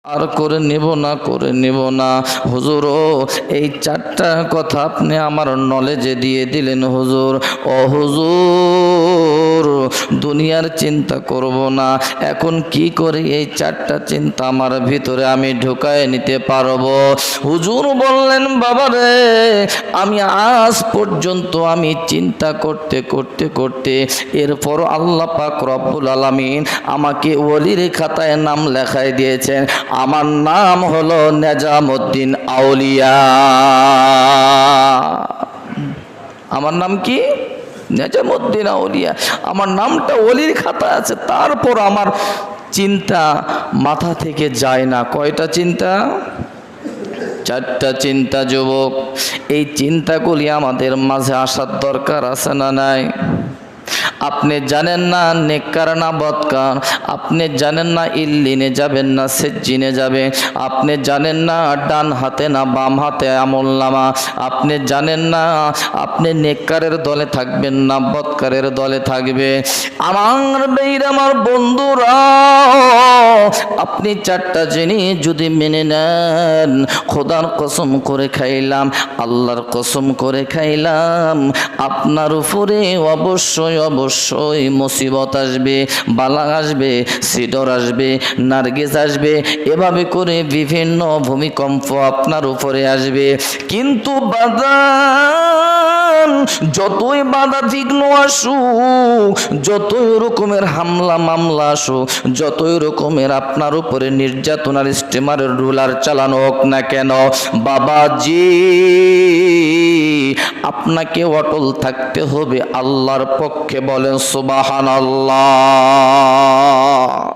আর করে নিব না হুজুর। এই চারটা কথা আপনি আমার নলেজে দিয়ে দিলেন হুজুর। ও হুজুর, দুনিয়ার চিন্তা করব না, এখন কি করে এই চারটা চিন্তা আমার ভিতরে আমি ঢুকায় নিতে পারবো? হুজুর বললেন, বাবা রে, আমি আজ পর্যন্ত আমি চিন্তা করতে করতে করতে এরপর আল্লাহ পাক রব্বুল আলামিন আমাকে ওলির খাতায় নাম লেখায় দিয়েছেন। আমার নাম হলো নেজামউদ্দিন আউলিয়া। আমার নাম কি? নেজামউদ্দিন আউলিয়া। আমার নামটা ওলির খাতা আছে, তারপর আমার চিন্তা মাথা থেকে যায় না। কয়টা চিন্তা? চারটা চিন্তা যুবক। এই চিন্তাগুলি আমাদের মাঝে আসার দরকার আছে না নাই? আপনি জানেন না নেককার না বদকার, আপনি জানেন না ইল্লিনে যাবেন না সিজ্জিনে যাবেন, আপনি জানেন না ডান হাতে না বাম হাতে আমলনামা, আপনি জানেন না আপনি নেককারের দলে থাকবেন না বদকারের দলে থাকবে। আমার বের আমার বন্ধুরা, আপনি চারটা জিনিস যদি মেনে নেন, খোদার কসম করে খাইলাম, আল্লাহর কসম করে খাইলাম, আপনার উপরে অবশ্যই অবশ্যই মুসিবত আসবে, বালা আসবে, সিডর আসবে, নার্গিস আসবে, এভাবে করে বিভিন্ন ভূমিকম্প আপনার উপরে আসবে। কিন্তু বাদান, যতই বাধা বিঘ্ন আসুক, যতই রকমের হামলা মামলা আসুক, যতই রকমের আপনার উপরে নির্যাতনার স্টিমারের রুলার চালানো হোক না কেন, বাবাজি আপনাকে অটল থাকতে হবে আল্লাহর পক্ষে। বলেন সুবহানাল্লাহ।